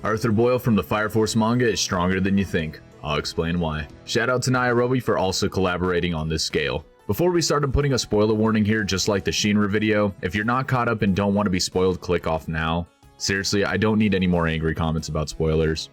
Arthur Boyle from the Fire Force manga is stronger than you think. I'll explain why. Shout out to Nairobi for also collaborating on this scale. Before we start, I'm putting a spoiler warning here, just like the Shinra video. If you're not caught up and don't want to be spoiled, click off now. Seriously, I don't need any more angry comments about spoilers.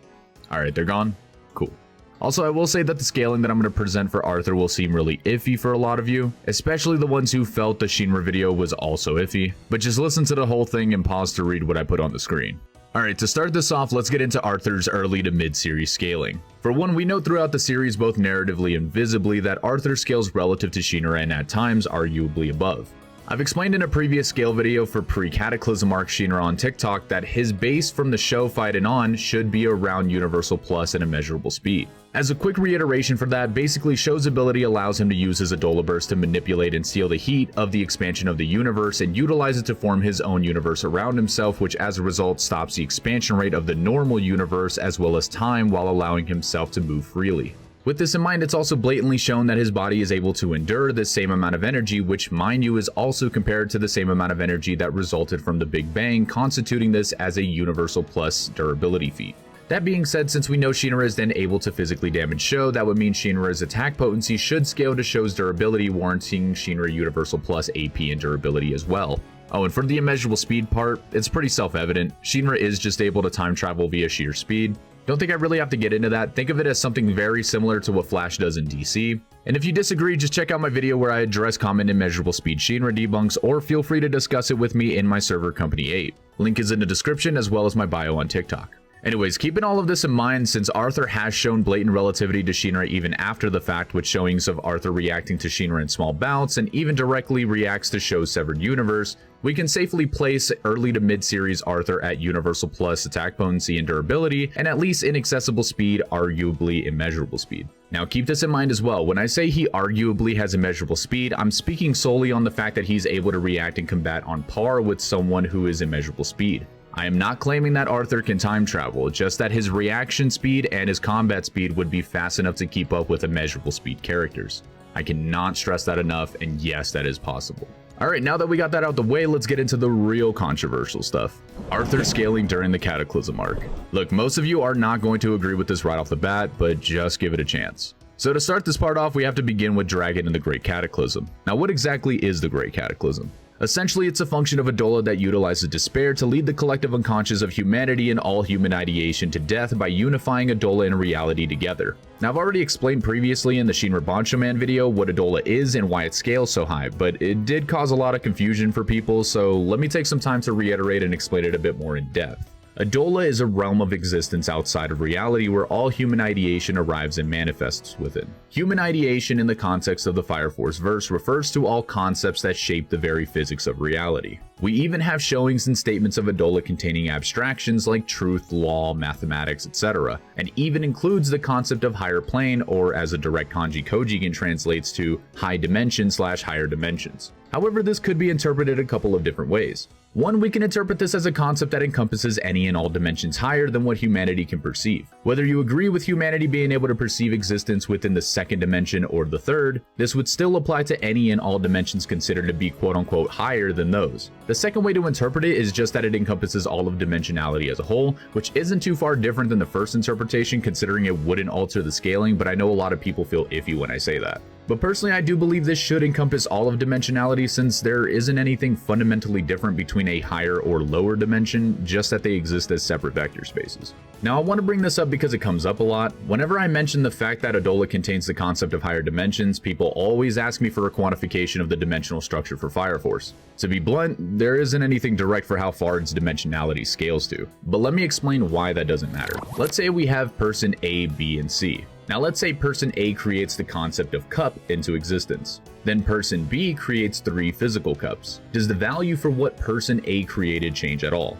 Alright, they're gone? Cool. Also, I will say that the scaling that I'm going to present for Arthur will seem really iffy for a lot of you, especially the ones who felt the Shinra video was also iffy, but just listen to the whole thing and pause to read what I put on the screen. Alright, to start this off, let's get into Arthur's early to mid-series scaling. For one, we note throughout the series both narratively and visibly that Arthur scales relative to Shinra and at times arguably above. I've explained in a previous scale video for pre-Cataclysm arc Shinra on TikTok that his base from the show fight and on should be around Universal Plus and Immeasurable Speed. As a quick reiteration for that, basically Show's ability allows him to use his Adola Burst to manipulate and steal the heat of the expansion of the universe and utilize it to form his own universe around himself, which as a result stops the expansion rate of the normal universe as well as time while allowing himself to move freely. With this in mind, it's also blatantly shown that his body is able to endure the same amount of energy, which mind you is also compared to the same amount of energy that resulted from the Big Bang, constituting this as a Universal Plus durability feat. That being said, since we know Shinra is then able to physically damage Show, that would mean Shinra's attack potency should scale to Show's durability, warranting Shinra Universal Plus AP and durability as well. Oh, and for the immeasurable speed part, it's pretty self-evident. Shinra is just able to time travel via sheer speed. Don't think I really have to get into that. Think of it as something very similar to what Flash does in DC. And if you disagree, just check out my video where I address common immeasurable speed Shinra debunks, or feel free to discuss it with me in my server Company 8. Link is in the description as well as my bio on TikTok. Anyways, keeping all of this in mind, since Arthur has shown blatant relativity to Shinra even after the fact, with showings of Arthur reacting to Shinra in small bouts and even directly reacts to Show's severed universe, we can safely place early to mid-series Arthur at Universal Plus attack potency and durability, and at least inaccessible speed, arguably immeasurable speed. Now keep this in mind as well, when I say he arguably has immeasurable speed, I'm speaking solely on the fact that he's able to react and combat on par with someone who is immeasurable speed. I am not claiming that Arthur can time travel, just that his reaction speed and his combat speed would be fast enough to keep up with immeasurable speed characters. I cannot stress that enough, and yes, that is possible. Alright, now that we got that out the way, let's get into the real controversial stuff. Arthur scaling during the Cataclysm arc. Look, most of you are not going to agree with this right off the bat, but just give it a chance. So to start this part off, we have to begin with Dragon and the Great Cataclysm. Now what exactly is the Great Cataclysm? Essentially, it's a function of Adola that utilizes despair to lead the collective unconscious of humanity and all human ideation to death by unifying Adola and reality together. Now, I've already explained previously in the Shinra Bancho Man video what Adola is and why it scales so high, but it did cause a lot of confusion for people, so let me take some time to reiterate and explain it a bit more in depth. Adola is a realm of existence outside of reality where all human ideation arrives and manifests within. Human ideation in the context of the Fire Force verse refers to all concepts that shape the very physics of reality. We even have showings and statements of Adola containing abstractions like truth, law, mathematics, etc., and even includes the concept of higher plane, or as a direct kanji Kojigin translates to, high dimension / higher dimensions. However, this could be interpreted a couple of different ways. One, we can interpret this as a concept that encompasses any and all dimensions higher than what humanity can perceive. Whether you agree with humanity being able to perceive existence within the second dimension or the third, this would still apply to any and all dimensions considered to be quote-unquote higher than those. The second way to interpret it is just that it encompasses all of dimensionality as a whole, which isn't too far different than the first interpretation considering it wouldn't alter the scaling, but I know a lot of people feel iffy when I say that. But personally, I do believe this should encompass all of dimensionality since there isn't anything fundamentally different between a higher or lower dimension, just that they exist as separate vector spaces. Now, I want to bring this up because it comes up a lot. Whenever I mention the fact that Adola contains the concept of higher dimensions, people always ask me for a quantification of the dimensional structure for Fire Force. To be blunt, there isn't anything direct for how far its dimensionality scales to, but let me explain why that doesn't matter. Let's say we have person A, B, and C. Now let's say person A creates the concept of cup into existence. Then person B creates 3 physical cups. Does the value for what person A created change at all?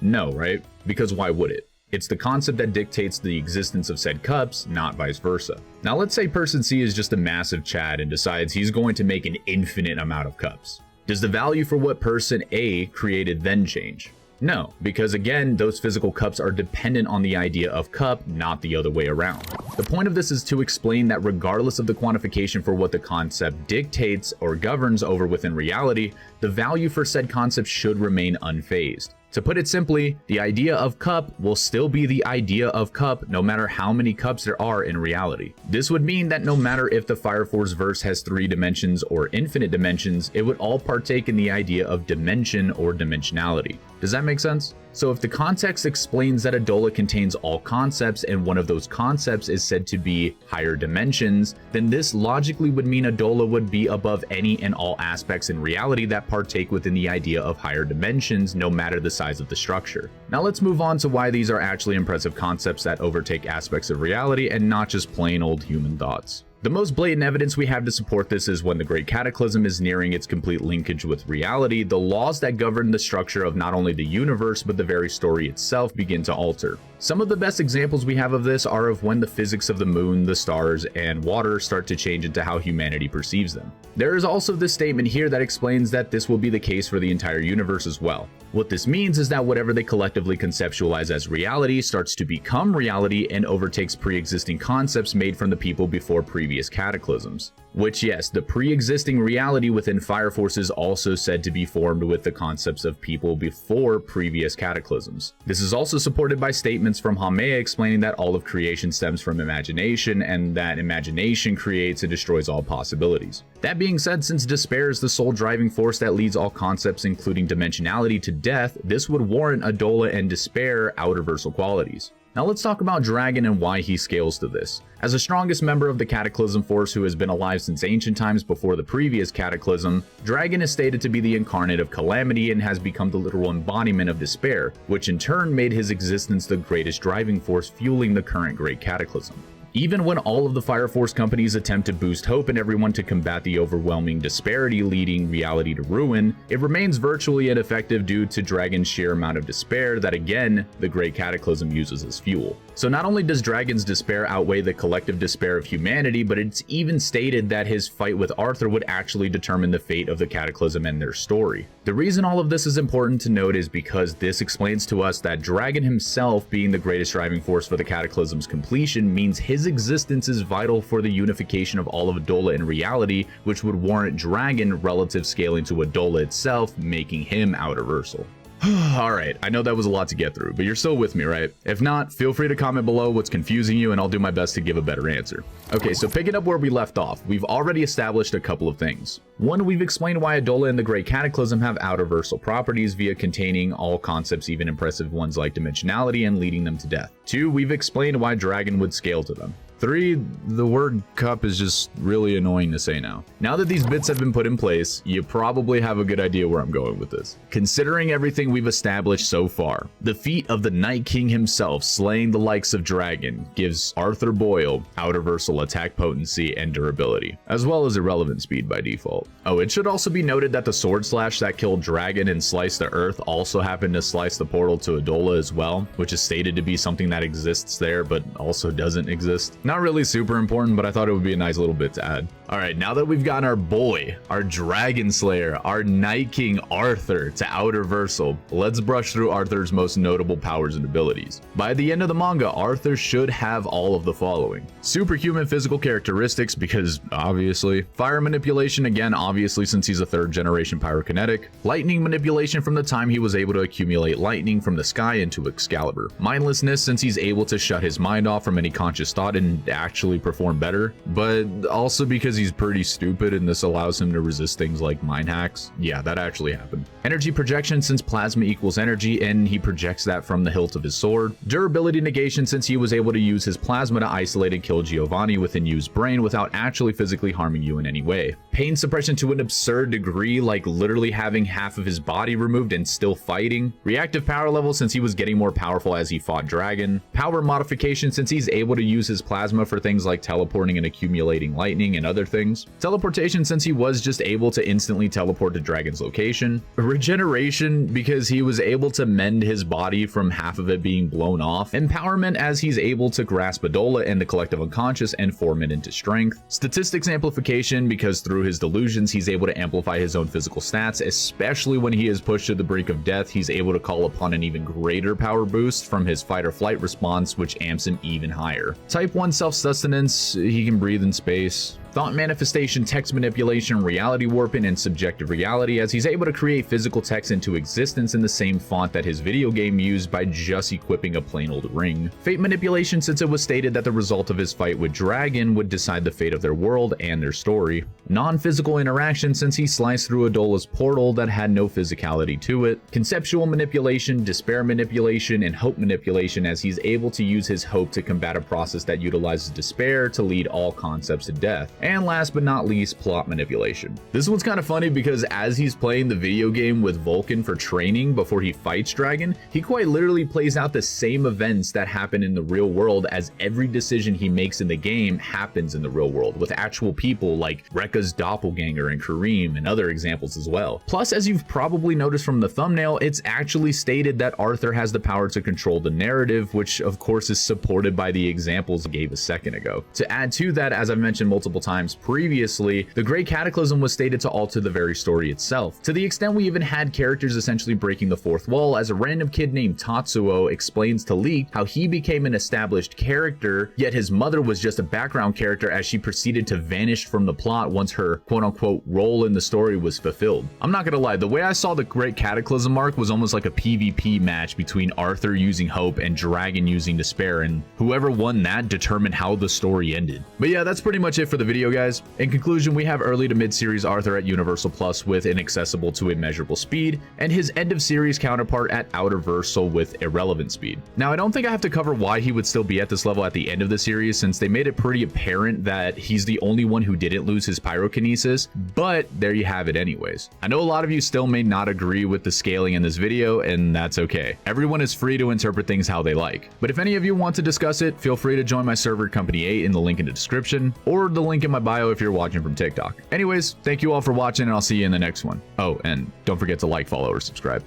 No, right? Because why would it? It's the concept that dictates the existence of said cups, not vice versa. Now let's say person C is just a massive Chad and decides he's going to make an infinite amount of cups. Does the value for what person A created then change? No, because again, those physical cups are dependent on the idea of cup, not the other way around. The point of this is to explain that regardless of the quantification for what the concept dictates or governs over within reality, the value for said concept should remain unfazed. To put it simply, the idea of cup will still be the idea of cup no matter how many cups there are in reality. This would mean that no matter if the Fire Force verse has 3 dimensions or infinite dimensions, it would all partake in the idea of dimension or dimensionality. Does that make sense? So if the context explains that a dola contains all concepts and one of those concepts is said to be higher dimensions, then this logically would mean a dola would be above any and all aspects in reality that partake within the idea of higher dimensions, no matter the size of the structure. Now let's move on to why these are actually impressive concepts that overtake aspects of reality and not just plain old human thoughts. The most blatant evidence we have to support this is when the Great Cataclysm is nearing its complete linkage with reality, the laws that govern the structure of not only the universe but the very story itself begin to alter. Some of the best examples we have of this are of when the physics of the moon, the stars, and water start to change into how humanity perceives them. There is also this statement here that explains that this will be the case for the entire universe as well. What this means is that whatever they collectively conceptualize as reality starts to become reality and overtakes pre-existing concepts made from the people before previous cataclysms. Which, yes, the pre-existing reality within Fire Force is also said to be formed with the concepts of people before previous cataclysms. This is also supported by statements from Haumea explaining that all of creation stems from imagination and that imagination creates and destroys all possibilities. That being said, since despair is the sole driving force that leads all concepts including dimensionality to death, this would warrant Adola and despair outerversal qualities. Now let's talk about Dragon and why he scales to this. As the strongest member of the Cataclysm Force who has been alive since ancient times before the previous Cataclysm, Dragon is stated to be the incarnate of calamity and has become the literal embodiment of despair, which in turn made his existence the greatest driving force fueling the current Great Cataclysm. Even when all of the Fire Force companies attempt to boost hope in everyone to combat the overwhelming disparity leading reality to ruin, it remains virtually ineffective due to Dragon's sheer amount of despair that again, the Great Cataclysm uses as fuel. So not only does Dragon's despair outweigh the collective despair of humanity, but it's even stated that his fight with Arthur would actually determine the fate of the Cataclysm and their story. The reason all of this is important to note is because this explains to us that Dragon himself being the greatest driving force for the Cataclysm's completion means his existence is vital for the unification of all of Adola in reality, which would warrant Dragon relative scaling to Adola itself, making him outerversal. Alright, I know that was a lot to get through, but you're still with me, right? If not, feel free to comment below what's confusing you and I'll do my best to give a better answer. Okay, so picking up where we left off, we've already established a couple of things. One, we've explained why Adola and the Great Cataclysm have outerversal properties via containing all concepts, even impressive ones like dimensionality, and leading them to death. Two, we've explained why Dragon would scale to them. 3, the word cup is just really annoying to say now. Now that these bits have been put in place, you probably have a good idea where I'm going with this. Considering everything we've established so far, the feat of the Night King himself slaying the likes of Dragon gives Arthur Boyle outerversal attack potency and durability, as well as irrelevant speed by default. Oh, it should also be noted that the sword slash that killed Dragon and sliced the earth also happened to slice the portal to Adola as well, which is stated to be something that exists there but also doesn't exist. Not really super important, but I thought it would be a nice little bit to add. Alright, now that we've gotten our boy, our Dragon Slayer, our Night King Arthur to outerversal, let's brush through Arthur's most notable powers and abilities. By the end of the manga, Arthur should have all of the following. Superhuman physical characteristics, because obviously. Fire manipulation, again obviously since he's a 3rd generation pyrokinetic. Lightning manipulation from the time he was able to accumulate lightning from the sky into Excalibur. Mindlessness, since he's able to shut his mind off from any conscious thought and actually perform better, but also because he's pretty stupid and this allows him to resist things like mind hacks. Yeah, that actually happened. Energy projection, since plasma equals energy and he projects that from the hilt of his sword. Durability negation, since he was able to use his plasma to isolate and kill Giovanni within Yu's brain without actually physically harming you in any way. Pain suppression to an absurd degree, like literally having half of his body removed and still fighting. Reactive power level, since he was getting more powerful as he fought Dragon. Power modification, since he's able to use his plasma for things like teleporting and accumulating lightning and other things. Teleportation, since he was just able to instantly teleport to Dragon's location. Regeneration, because he was able to mend his body from half of it being blown off. Empowerment, as he's able to grasp Adola and the collective unconscious and form it into strength. Statistics amplification, because through his delusions he's able to amplify his own physical stats, especially when he is pushed to the brink of death. He's able to call upon an even greater power boost from his fight or flight response, which amps him even higher. Type 1 self-sustenance, he can breathe in space. thought manifestation, text manipulation, reality warping, and subjective reality, as he's able to create physical text into existence in the same font that his video game used by just equipping a plain old ring. Fate manipulation, since it was stated that the result of his fight with Dragon would decide the fate of their world and their story. Non-physical interaction, since he sliced through Adola's portal that had no physicality to it. Conceptual manipulation, despair manipulation, and hope manipulation, as he's able to use his hope to combat a process that utilizes despair to lead all concepts to death. And last but not least, plot manipulation. This one's kind of funny because as he's playing the video game with Vulcan for training before he fights Dragon, he quite literally plays out the same events that happen in the real world, as every decision he makes in the game happens in the real world with actual people like Rekka's doppelganger and Kareem, and other examples as well. Plus, as you've probably noticed from the thumbnail, it's actually stated that Arthur has the power to control the narrative, which of course is supported by the examples I gave a second ago. To add to that, as I've mentioned multiple times previously, the Great Cataclysm was stated to alter the very story itself, to the extent we even had characters essentially breaking the fourth wall, as a random kid named Tatsuo explains to Leek how he became an established character, yet his mother was just a background character as she proceeded to vanish from the plot once her quote-unquote role in the story was fulfilled. I'm not gonna lie, the way I saw the Great Cataclysm arc was almost like a PvP match between Arthur using hope and Dragon using despair, and whoever won that determined how the story ended. But yeah, that's pretty much it for the video, guys. In conclusion, we have early to mid-series Arthur at Universal Plus with inaccessible to immeasurable speed, and his end-of-series counterpart at Outerversal with irrelevant speed. Now, I don't think I have to cover why he would still be at this level at the end of the series, since they made it pretty apparent that he's the only one who didn't lose his pyrokinesis, but there you have it anyways. I know a lot of you still may not agree with the scaling in this video, and that's okay. Everyone is free to interpret things how they like. But if any of you want to discuss it, feel free to join my server Company 8 in the link in the description, or the link in my bio if you're watching from TikTok. Anyways, thank you all for watching, and I'll see you in the next one. Oh, and don't forget to like, follow, or subscribe.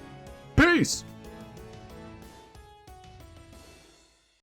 Peace!